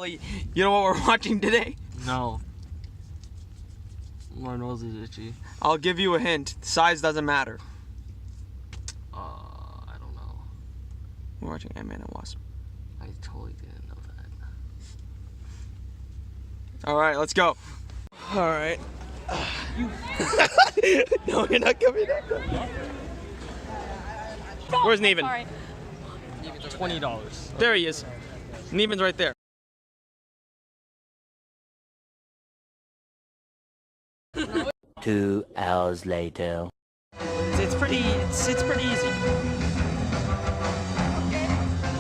You know what we're watching today? No. My nose is itchy. I'll give you a hint. Size doesn't matter. I don't know. We're watching Ant-Man and Wasp. I totally didn't know that. Alright, let's go. Alright. No, you're not coming up. Where's Neven? Sorry. $20. There he is. Neven's right there. Two hours later. It's pretty easy.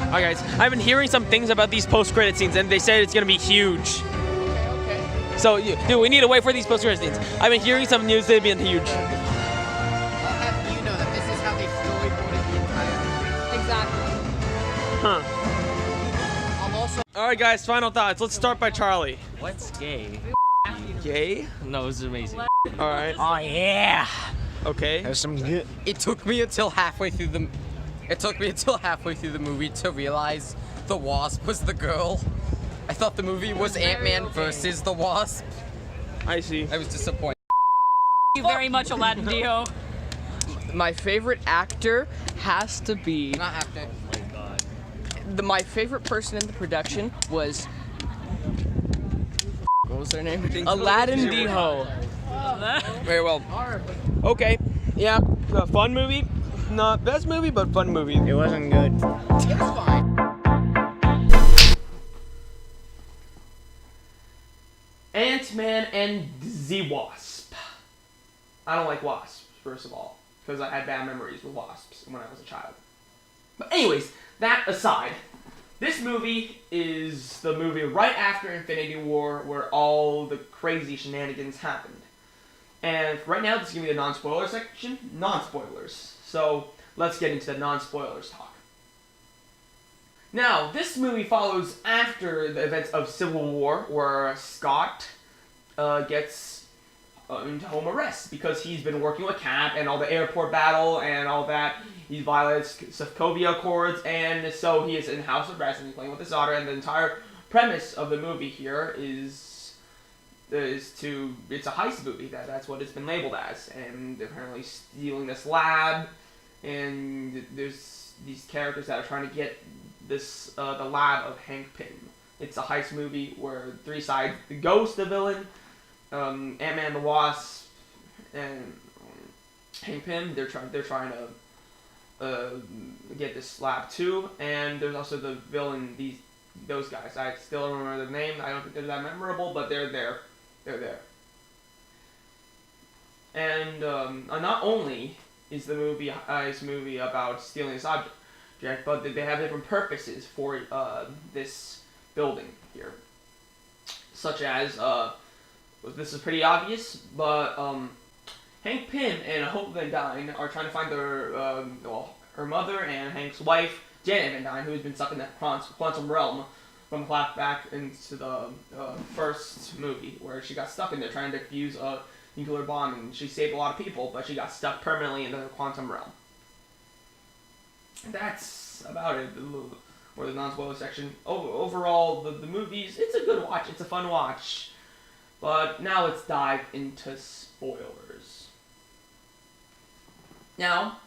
Alright guys, I've been hearing some things about these post-credit scenes and they said it's gonna be huge. Okay. So, dude, we need to wait for these post-credit scenes. I've been hearing some news they've been huge. I'll have you know that this is how they storyboarded the entire movie. Exactly. Huh. I'm also. Alright guys, final thoughts. Let's start by Charlie. What's gay? Gay? No, it's amazing. Alright. Oh yeah. Okay. There's some good. It took me until halfway through the movie to realize the Wasp was the girl. I thought the movie was Ant-Man versus the Wasp. I see. I was disappointed. Thank you very much, Aladdin Dio. My favorite actor has to be. Not actor. My favorite person in the production was. What was their name? Aladdin Dio. Very well. Okay. Yeah. A fun movie. Not best movie, but fun movie. It wasn't good. It was fine. Ant-Man and the Wasp. I don't like wasps, first of all, because I had bad memories with wasps when I was a child. But anyways, that aside, this movie is the movie right after Infinity War where all the crazy shenanigans happened. And right now, this is going to be the non-spoiler section. Non-spoilers. So, let's get into the non-spoilers talk. Now, this movie follows after the events of Civil War, where Scott gets into home arrest because he's been working with Cap and all the airport battle and all that. He violates Sokovia Accords, and so he is in house arrest and he's playing with his daughter. And the entire premise of the movie here is it's a heist movie. That's what it's been labeled as, and they're apparently stealing this lab, and there's these characters that are trying to get this the lab of Hank Pym. It's a heist movie where three sides: the Ghost, the villain, Ant-Man, the Wasp, and Hank Pym. They're trying to get this lab too, and there's also the villain. Those guys. I still don't remember their name. I don't think they're that memorable, but they're there. They're there. And not only is the movie about stealing this object, but they have different purposes for this building here. Such as, this is pretty obvious, but Hank Pym and Hope Van Dyne are trying to find her mother and Hank's wife, Janet Van Dyne, who has been stuck in that quantum realm from back into the first movie, where she got stuck in there trying to defuse a nuclear bomb, and she saved a lot of people, but she got stuck permanently in the quantum realm. That's about it for the non-spoiler section. Overall, the movies, it's a good watch, it's a fun watch, but now let's dive into spoilers. Now,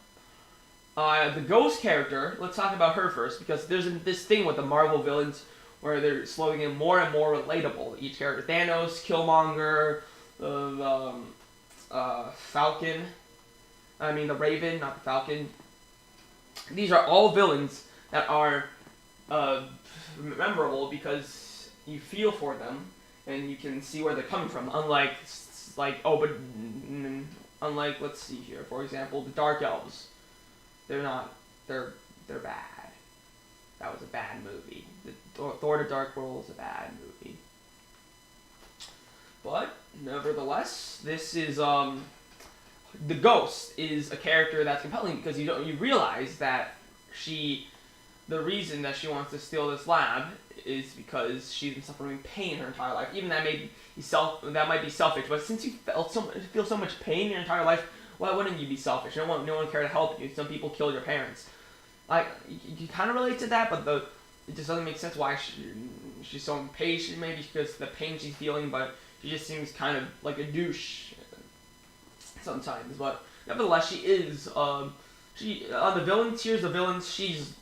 the Ghost character, let's talk about her first, because there's this thing with the Marvel villains where they're slowly getting more and more relatable. Each character, Thanos, Killmonger, Falcon, the Raven, not the Falcon. These are all villains that are memorable because you feel for them and you can see where they're coming from. Unlike, let's see here, for example, the Dark Elves. They're bad. That was a bad movie. Thor: The Dark World is a bad movie. But, nevertheless, this is, the Ghost is a character that's compelling because you realize that the reason that she wants to steal this lab is because she's been suffering pain her entire life. Even that might be selfish, but since you feel so much pain your entire life, why wouldn't you be selfish? No one care to help you. Some people kill your parents. Like, you kind of relate to that, but it just doesn't make sense why she's so impatient, maybe because of the pain she's feeling, but she just seems kind of like a douche sometimes. But nevertheless, she is. She on the villain tiers of villains, she's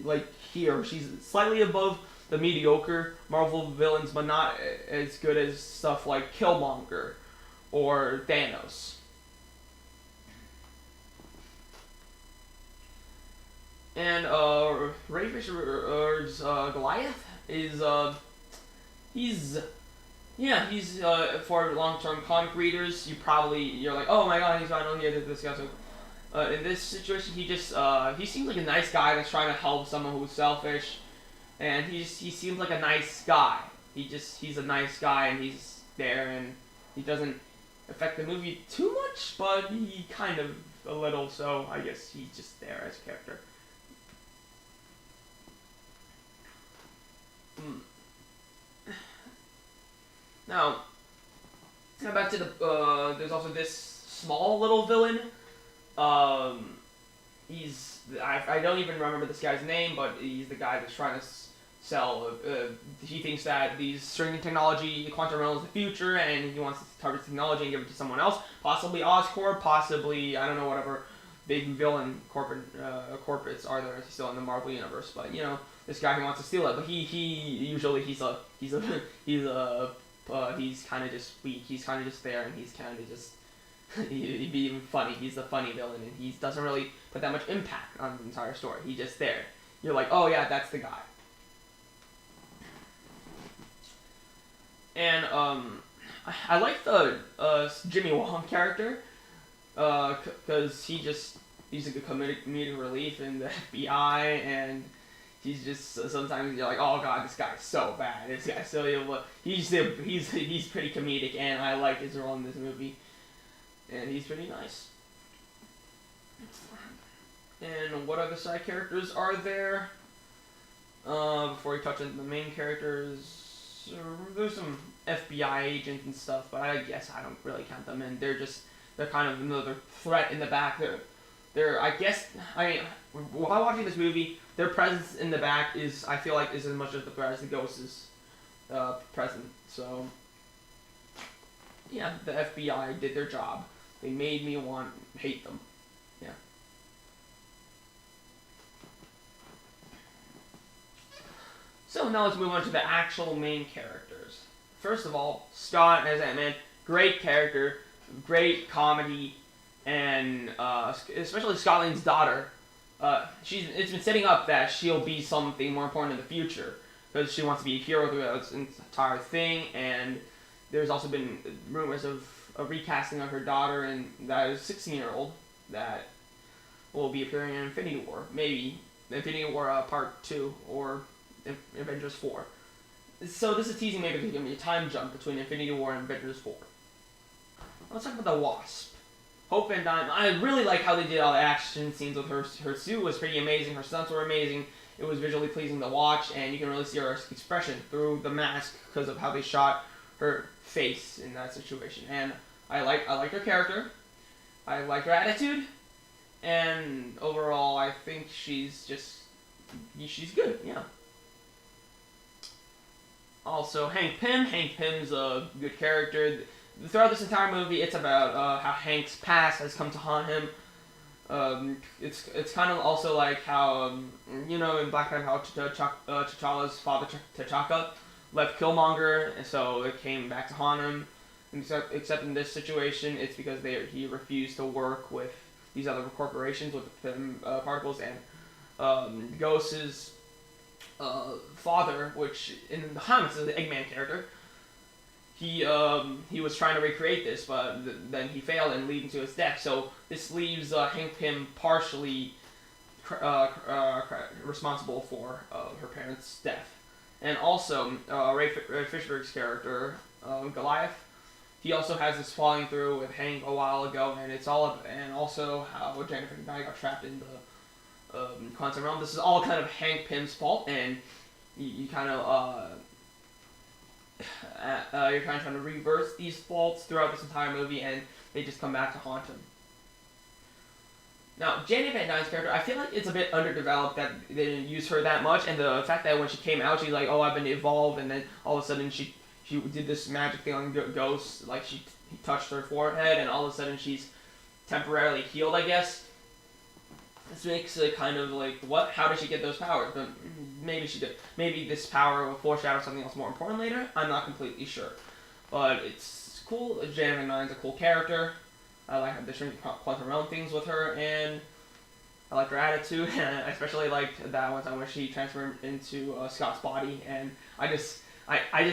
like here. She's slightly above the mediocre Marvel villains, but not as good as stuff like Killmonger or Thanos. And Ray Fisher's Goliath is he's for long-term comic readers, you're like, oh my god, he's finally here, this guy. So in this situation, he seems like a nice guy that's trying to help someone who's selfish, and he seems like a nice guy. He's a nice guy, and he's there, and he doesn't affect the movie too much, but he kind of a little. So I guess he's just there as a character. Now, back to the there's also this small little villain. I don't even remember this guy's name, but he's the guy that's trying to sell. He thinks that these stringing technology, quantum realm is the future, and he wants to target technology and give it to someone else. Possibly Oscorp, possibly, I don't know, whatever big villain corporates are there still in the Marvel universe. But you know, this guy who wants to steal it, but he's kind of just weak. He's kind of just there, and he's kind of just he'd be even funny. He's the funny villain, and he doesn't really put that much impact on the entire story. He's just there. You're like, oh yeah, that's the guy. And I like the Jimmy Wong character, because he's a good comedic relief in the FBI, and he's just sometimes you're like, oh god, this guy's so bad. This guy's so evil. He's pretty comedic, and I like his role in this movie, and he's pretty nice. And what other side characters are there? Before we touch on the main characters, there's some FBI agents and stuff, but I guess I don't really count them in. They're kind of another threat in the back. While watching this movie, their presence in the back I feel like is as much of the threat as the Ghost's present. So yeah, the FBI did their job. They made me hate them. Yeah. So now let's move on to the actual main characters. First of all, Scott as Ant-Man, great character, great comedy, and especially Scotland's daughter. It's been setting up that she'll be something more important in the future, because she wants to be a hero throughout this entire thing, and there's also been rumors of a recasting of her daughter, and that is a 16-year-old that will be appearing in Infinity War. Maybe Infinity War Part 2 or Avengers 4. So this is teasing maybe there's going to be a time jump between Infinity War and Avengers 4. Let's talk about the Wasp. Hope Van Dyne. I really like how they did all the action scenes with her. Her suit was pretty amazing. Her stunts were amazing. It was visually pleasing to watch, and you can really see her expression through the mask because of how they shot her face in that situation. And I like her character. I like her attitude, and overall, I think she's good. Yeah. Also, Hank Pym. Hank Pym's a good character. Throughout this entire movie, it's about how Hank's past has come to haunt him. It's kind of also like how in Black Panther how T'Challa's father T'Chaka left Killmonger, and so it came back to haunt him. Except in this situation, it's because he refused to work with these other corporations with the Pym particles, and Ghost's father, which in the comics is the Eggman character. He was trying to recreate this, but then he failed and leading to his death. So this leaves Hank Pym partially responsible for her parents' death. And also Ray Fishburne's character Goliath. He also has this falling through with Hank a while ago, and and also how Jennifer Knight got trapped in the quantum realm. This is all kind of Hank Pym's fault, and you kind of you're kind of trying to reverse these faults throughout this entire movie, and they just come back to haunt him. Now, Janet Van Dyne's character, I feel like it's a bit underdeveloped that they didn't use her that much, and the fact that when she came out, she's like, oh, I've been evolved, and then all of a sudden she did this magic thing on Ghost, like he touched her forehead, and all of a sudden she's temporarily healed, I guess. This makes it kind of like, what? How did she get those powers? But maybe she did. Maybe this power will foreshadow something else more important later. I'm not completely sure. But it's cool. Janet Van Dyne's a cool character. I like the shrink quantum realm things with her, and I like her attitude. And I especially liked that one time where she transformed into Scott's body, and I just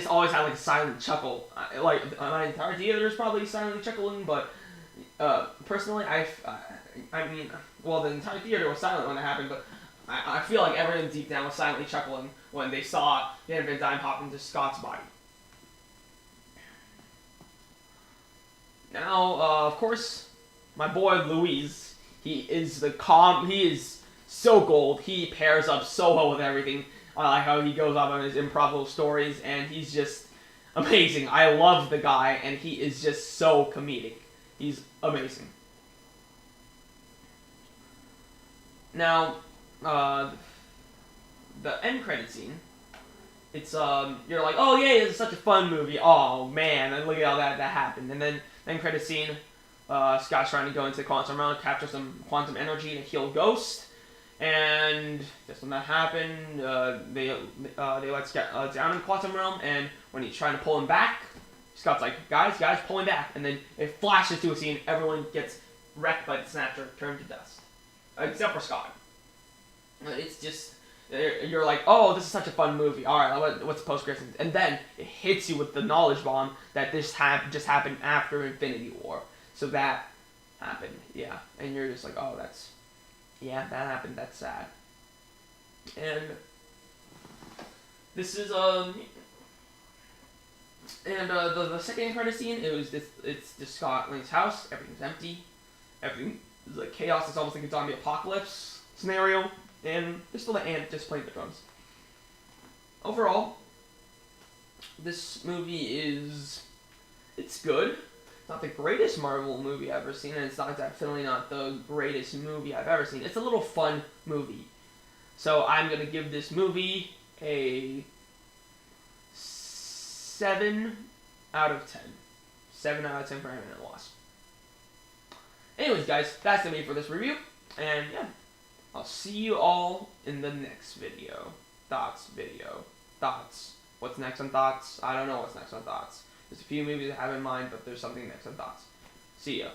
always had like a silent chuckle. Like my entire theater is probably silently chuckling, but personally, I mean, well, the entire theater was silent when it happened, but I feel like everyone deep down was silently chuckling when they saw Janet Van Dyne hop into Scott's body. Now, of course, my boy Louise, he is so gold. He pairs up so well with everything. I like how he goes off on his improbable stories, and he's just amazing. I love the guy, and he is just so comedic. He's amazing. Now, the end credit scene, it's, you're like, oh yeah, this is such a fun movie. Oh man, and look at all that happened. And then, end credit scene, Scott's trying to go into the quantum realm, capture some quantum energy to heal Ghost. And just when that happened, they let Scott down in the quantum realm, and when he's trying to pull him back, Scott's like, guys, pull him back. And then it flashes to a scene, everyone gets wrecked by the Snatcher, turned to dust. Except for Scott. It's just, you're like, oh, this is such a fun movie. Alright, what's post-credits? And then it hits you with the knowledge bomb that this just happened after Infinity War. So that happened, yeah. And you're just like, oh, yeah, that happened, that's sad. And this is, the second credit scene, it's just Scott Lang's house, everything's empty, everything is like chaos, it's almost like a zombie apocalypse scenario, and there's still the ant just playing the drums. Overall, this movie it's good. It's not the greatest Marvel movie I've ever seen, and it's definitely not the greatest movie I've ever seen. It's a little fun movie. So I'm going to give this movie a 7 out of 10. 7 out of 10 for Ant-Man and the Wasp. Anyways, guys, that's it for this review. And yeah, I'll see you all in the next video. Thoughts. What's next on Thoughts? I don't know what's next on Thoughts. There's a few movies I have in mind, but there's something next on Thoughts. See ya.